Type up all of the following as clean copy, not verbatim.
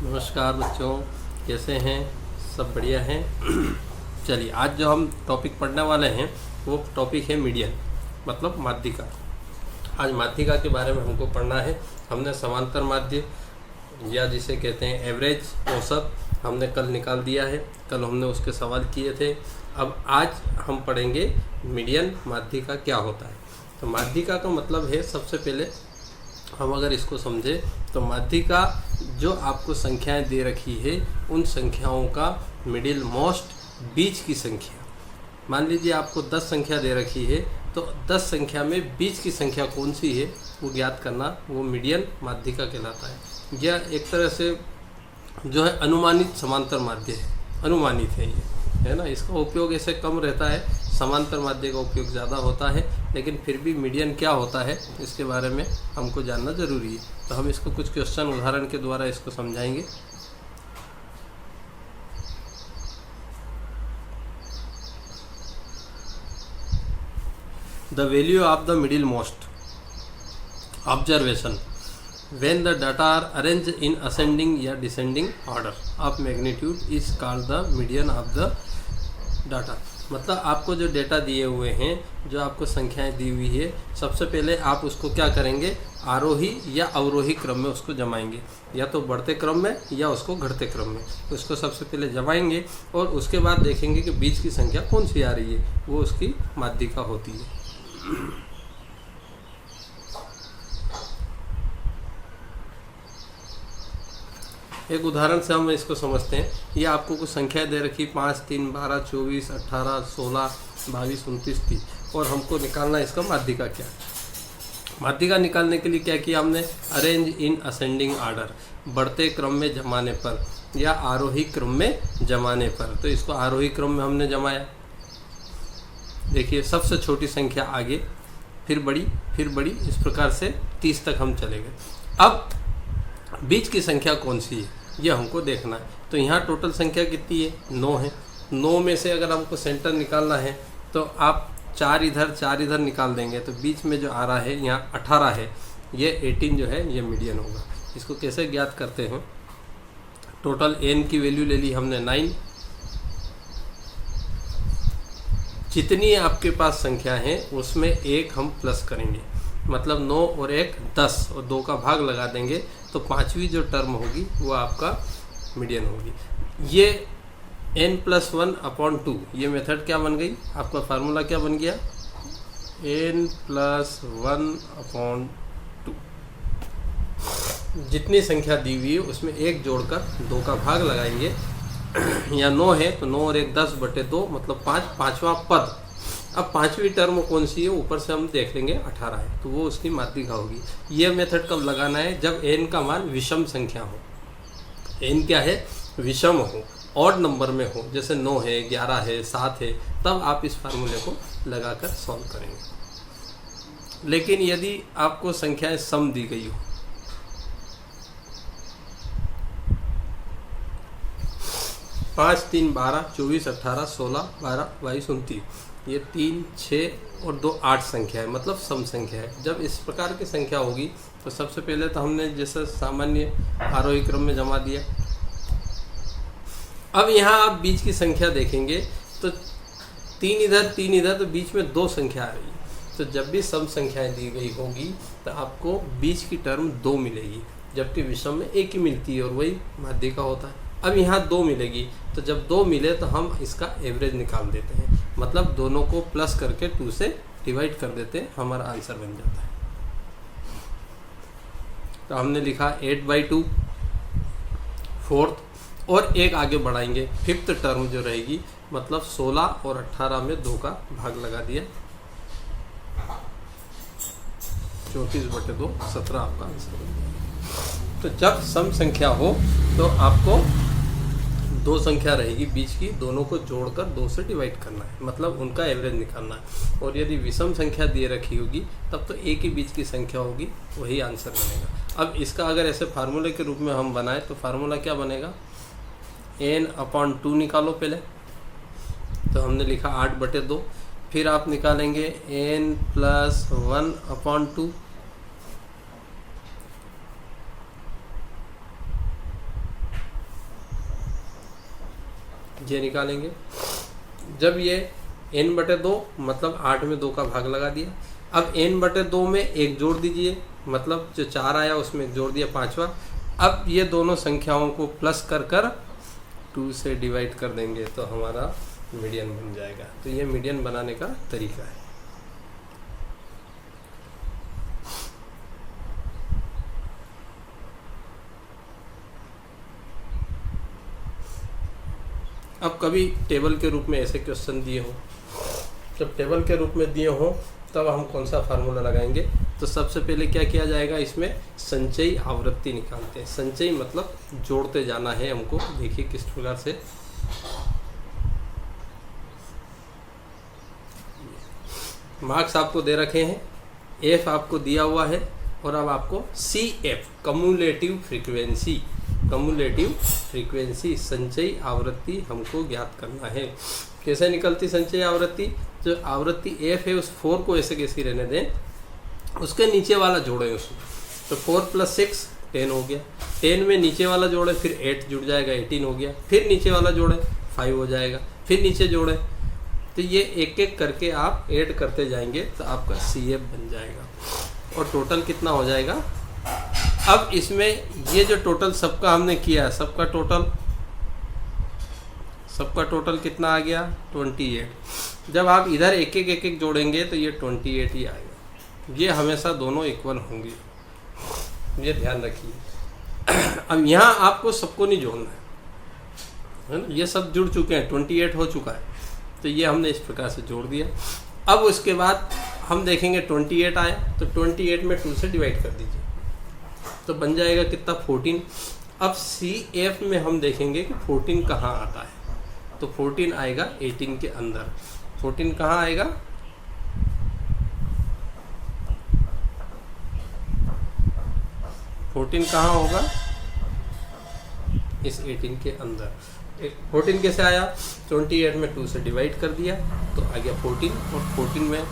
नमस्कार बच्चों, कैसे हैं? सब बढ़िया हैं। चलिए, आज जो हम टॉपिक पढ़ने वाले हैं वो टॉपिक है मीडियन, मतलब माध्यिका। आज माध्यिका के बारे में हमको पढ़ना है। हमने समांतर माध्य या जिसे कहते हैं एवरेज, औसत, हमने कल निकाल दिया है। कल हमने उसके सवाल किए थे। अब आज हम पढ़ेंगे मीडियन, माध्यिका क्या होता है। तो माध्यिका का मतलब है, सबसे पहले हम अगर इसको समझें तो माध्यिका जो आपको संख्याएं दे रखी है उन संख्याओं का मिडिल मोस्ट, बीच की संख्या। मान लीजिए आपको 10 संख्या दे रखी है, तो 10 संख्या में बीच की संख्या कौन सी है वो ज्ञात करना, वो मीडियन माध्यिका कहलाता है। यह एक तरह से जो है अनुमानित समांतर माध्य है, अनुमानित है ये, है ना। इसका उपयोग ऐसे कम रहता है, समांतर माध्य का उपयोग ज़्यादा होता है, लेकिन फिर भी मीडियन क्या होता है इसके बारे में हमको जानना ज़रूरी है। तो हम इसको कुछ क्वेश्चन उदाहरण के द्वारा इसको समझाएंगे। The value of the middle most observation when the data are arranged in ascending या descending order of magnitude is called the median of the data। मतलब आपको जो डेटा दिए हुए हैं, जो आपको संख्याएं दी हुई है, सबसे पहले आप उसको क्या करेंगे, आरोही या अवरोही क्रम में उसको जमाएंगे, या तो बढ़ते क्रम में या उसको घटते क्रम में। उसको सबसे पहले जमाएंगे और उसके बाद देखेंगे कि बीच की संख्या कौन सी आ रही है, वो उसकी माध्यिका होती है। एक उदाहरण से हम इसको समझते हैं। ये आपको कुछ संख्या दे रखी 5, 3, 12, 24, 18, 16, 22, 29, 30 और हमको निकालना है इसका माध्यिका क्या है। माध्यिका निकालने के लिए क्या किया हमने, अरेंज इन असेंडिंग आर्डर, बढ़ते क्रम में जमाने पर या आरोही क्रम में जमाने पर। तो इसको आरोही क्रम में हमने जमाया। देखिए, सबसे छोटी संख्या आगे, फिर बड़ी, फिर बड़ी, इस प्रकार से 30 तक हम चले गए। अब बीच की संख्या कौन सी है ये हमको देखना है। तो यहाँ टोटल संख्या कितनी है, 9 है। 9 में से अगर हमको सेंटर निकालना है तो आप 4 इधर 4 इधर निकाल देंगे, तो बीच में जो आ रहा है यहाँ 18 है, ये 18 जो है ये मीडियन होगा। इसको कैसे ज्ञात करते हैं, टोटल n की वैल्यू ले ली हमने 9। जितनी आपके पास संख्या है उसमें एक हम प्लस करेंगे, मतलब 9 और 1 10 और 2 का भाग लगा देंगे, तो 5वीं जो टर्म होगी वो आपका मीडियन होगी। ये n+1/2, ये मेथड क्या बन गई, आपका फार्मूला क्या बन गया, n+1/2। जितनी संख्या दी हुई है उसमें एक जोड़कर 2 का भाग लगाएंगे। या 9 है तो 9 और 1 10/2, मतलब 5, 5वां पद। अब 5वीं टर्म कौन सी है, ऊपर से हम देख लेंगे 18 है, तो वो उसकी माध्यिका होगी। ये मेथड कब लगाना है, जब n का मान विषम संख्या हो। n क्या है, विषम हो, ऑड नंबर में हो, जैसे 9 है, 11 है, 7 है, तब आप इस फार्मूले को लगाकर सॉल्व करेंगे। लेकिन यदि आपको संख्याएं सम दी गई हो, 5, 3, 12, 24, 18, 16, 12, 22, 29, ये 3, 6 और 2 8 संख्या है, मतलब सम संख्या है। जब इस प्रकार की संख्या होगी तो सबसे पहले तो हमने जैसे सामान्य आरोही क्रम में जमा दिया। अब यहाँ आप बीच की संख्या देखेंगे तो 3 इधर 3 इधर, तो बीच में 2 संख्या आ रही है। तो जब भी सम संख्याएं दी गई होगी तो आपको बीच की टर्म 2 मिलेगी, जबकि विषम में 1 ही मिलती है और वही माध्यिका होता है। अब यहाँ 2 मिलेगी, तो जब 2 मिले तो हम इसका एवरेज निकाल देते हैं, मतलब दोनों को प्लस करके 2 से डिवाइड कर देते हैं, हमारा आंसर बन जाता है। तो हमने लिखा 8/2 4th, और एक आगे बढ़ाएंगे, 5th टर्म जो रहेगी, मतलब 16 और 18 में 2 का भाग लगा दिया, 34/2, 17 आपका आंसर बन जाएगा। तो जब सम संख्या हो तो आपको 2 संख्या रहेगी बीच की, दोनों को जोड़कर 2 से डिवाइड करना है, मतलब उनका एवरेज निकालना है। और यदि विषम संख्या दिए रखी होगी तब तो एक ही बीच की संख्या होगी, वही आंसर बनेगा। अब इसका अगर ऐसे फार्मूले के रूप में हम बनाएं तो फार्मूला क्या बनेगा, n/2 निकालो पहले। तो हमने लिखा 8/2, फिर आप निकालेंगे n+1/2, ये निकालेंगे। जब ये n/2 मतलब 8 में 2 का भाग लगा दिया। अब n/2 में एक जोड़ दीजिए, मतलब जो 4 आया उसमें एक जोड़ दिया 5वां। अब ये दोनों संख्याओं को प्लस कर कर 2 से डिवाइड कर देंगे तो हमारा मीडियन बन जाएगा। तो ये मीडियन बनाने का तरीका है। अब कभी टेबल के रूप में ऐसे क्वेश्चन दिए हो, जब टेबल के रूप में दिए हो तब हम कौन सा फार्मूला लगाएंगे? तो सबसे पहले क्या किया जाएगा, इसमें संचयी आवृत्ति निकालते हैं। संचयी मतलब जोड़ते जाना है हमको। देखिए किस प्रकार से, मार्क्स आपको दे रखे हैं, एफ आपको दिया हुआ है और अब आपको CF कम्युलेटिव फ्रीक्वेंसी संचयी आवृत्ति हमको ज्ञात करना है। कैसे निकलती संचयी आवृत्ति? जो आवृत्ति F है उस 4 को ऐसे कैसे रहने दें, उसके नीचे वाला जोड़े उसमें। तो 4 + 6 10 हो गया, 10 में नीचे वाला जोड़े फिर 8 जुड़ जाएगा 18 हो गया, फिर नीचे वाला जोड़े 5 हो जाएगा, फिर नीचे जोड़े। तो ये एक एक करके आप ऐड करते जाएंगे तो आपका CF बन जाएगा। और टोटल कितना हो जाएगा? अब इसमें ये जो टोटल सबका हमने किया, सबका टोटल कितना आ गया? 28। जब आप इधर एक एक जोड़ेंगे तो ये 28 ही आएगा। ये हमेशा दोनों इक्वल होंगे, ये ध्यान रखिए। अब यहाँ आपको सबको नहीं जोड़ना है ना, ये सब जुड़ चुके हैं, 28 हो चुका है। तो ये हमने इस प्रकार से जोड़ दिया। अब उसके बाद हम देखेंगे 28 आया तो 28 में 2 से डिवाइड कर दीजिए तो बन जाएगा कितना? 14। अब CF में हम देखेंगे कि 14 कहाँ आता है। तो 14 आएगा 18 के अंदर। 14 कहाँ आएगा? कहाँ होगा? इस 18 के अंदर। 14 कैसे आया? 28 में 2 से डिवाइड कर दिया तो आ गया 14, और 14 में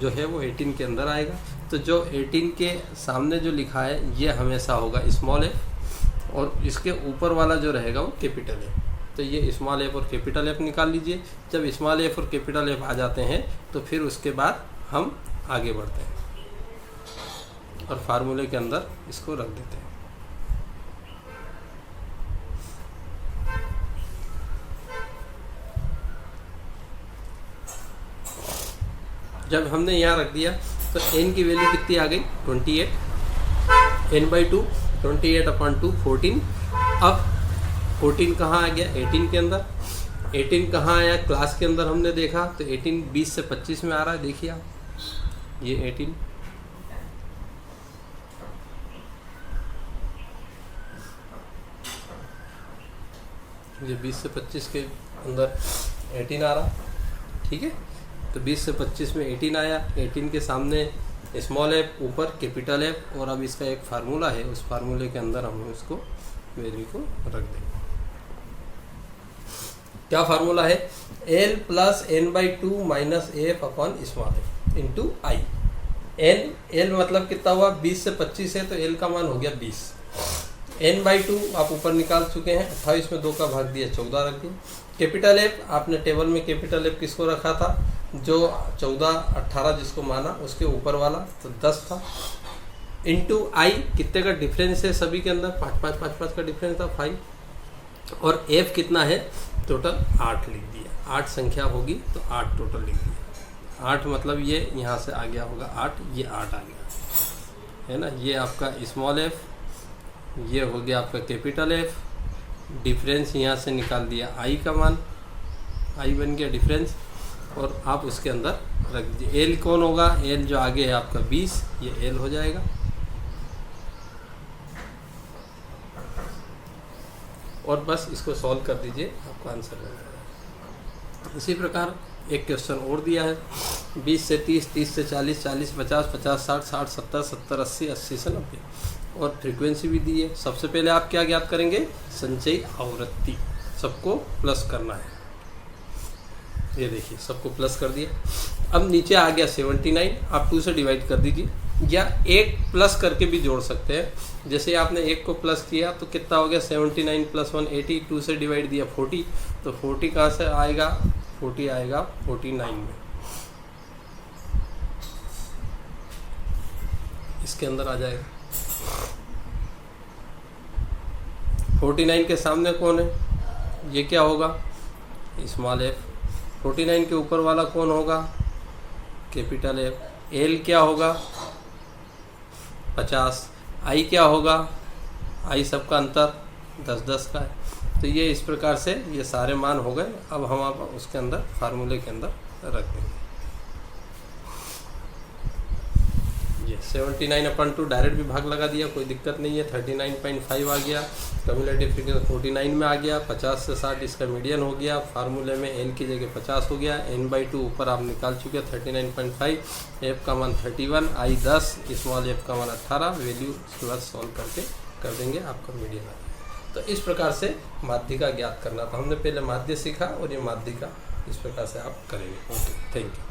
जो है वो 18 के अंदर आएगा। तो जो 18 के सामने जो लिखा है ये हमेशा होगा स्मॉल f, और इसके ऊपर वाला जो रहेगा वो कैपिटल F। तो ये स्मॉल f और कैपिटल F निकाल लीजिए। जब स्मॉल f और कैपिटल F आ जाते हैं तो फिर उसके बाद हम आगे बढ़ते हैं और फार्मूले के अंदर इसको रख देते हैं। जब हमने यहाँ रख दिया तो n की वैल्यू कितनी आ गई? 28। n/2 28/2 14। अब 14 कहाँ आ गया? 18 के अंदर। 18 कहाँ आया? क्लास के अंदर हमने देखा तो 18 20 से 25 में आ रहा है। देखिए आप, ये 18 ये 20 से 25 के अंदर 18 आ रहा। ठीक है, तो 20 से 25 में 18 आया। 18 के सामने स्मॉल f, ऊपर कैपिटल F, और अब इसका एक फार्मूला है, उस फार्मूले के अंदर हम उसको वैल्यू को रख देंगे। क्या फार्मूला है? L + n/2 - f/स्मॉल f into I। L मतलब कितना हुआ? 20 से 25 है तो L का मान हो गया 20। n/2 आप ऊपर निकाल चुके हैं, 28 में 2 का भाग दिया 14 रख दिया। कैपिटल F आपने टेबल में कैपिटल F किसको रखा था? जो 14 18 जिसको माना उसके ऊपर वाला, तो 10 था। इंटू I, कितने का डिफरेंस है सभी के अंदर? 5 का डिफरेंस था 5। और F कितना है? टोटल 8 लिख दिया। 8 संख्या होगी तो 8 टोटल लिख दिया। 8 मतलब ये यहाँ से आ गया होगा 8, ये 8 आ गया है ना। ये आपका स्मॉल f, ये हो गया आपका कैपिटल F। डिफरेंस यहाँ से निकाल दिया I का मान, I बन गया डिफरेंस, और आप उसके अंदर रख दीजिए। L कौन होगा? L जो आगे है आपका 20, ये L हो जाएगा। और बस इसको सॉल्व कर दीजिए, आपका आंसर बन जाएगा। इसी प्रकार एक क्वेश्चन और दिया है, 20 से 30, 30 से 40, 40 50, 50 60, 60 70, 70 80, 80 से 90, और फ्रीक्वेंसी भी दी है। सबसे पहले आप क्या ज्ञात करेंगे? संचयी आवृत्ति। सबको प्लस करना है। ये देखिए सबको प्लस कर दिया। अब नीचे आ गया 79, आप 2 से डिवाइड कर दीजिए। या एक प्लस करके भी जोड़ सकते हैं। जैसे आपने एक को प्लस किया तो कितना हो गया 79 + 1 80, 2 से डिवाइड दिया 40, तो 40 कहाँ से आएगा, 40 आएगा 49 में, इसके अंदर आ जाएगा। 49 के सामने कौन है, ये क्या होगा, स्मॉल एफ। 49 के ऊपर वाला कौन होगा, कैपिटल एफ। एल क्या होगा 50, आई क्या होगा, आई सबका अंतर 10-10 का है। तो ये इस प्रकार से ये सारे मान हो गए। अब हम आप उसके अंदर फार्मूले के अंदर रख देंगे। ये 79/2 डायरेक्ट भी भाग लगा दिया, कोई दिक्कत नहीं है। 39.5 आ गया, कम्युलेटिव फ्रीक्वेंसी 49 में आ गया। 50 से 60 इसका मीडियन हो गया। फार्मूले में n की जगह 50 हो गया, n/2 ऊपर आप निकाल चुके 39.5, f का मान 31, i 10, स्मॉल f का मान 18, वैल्यू उसके बाद सॉल्व करके कर देंगे, आपका मीडियन आ जाएगा। तो इस प्रकार से माध्यिका ज्ञात करना था। हमने पहले माध्य सीखा और ये माध्यिका इस प्रकार से आप करेंगे। Okay, thank you.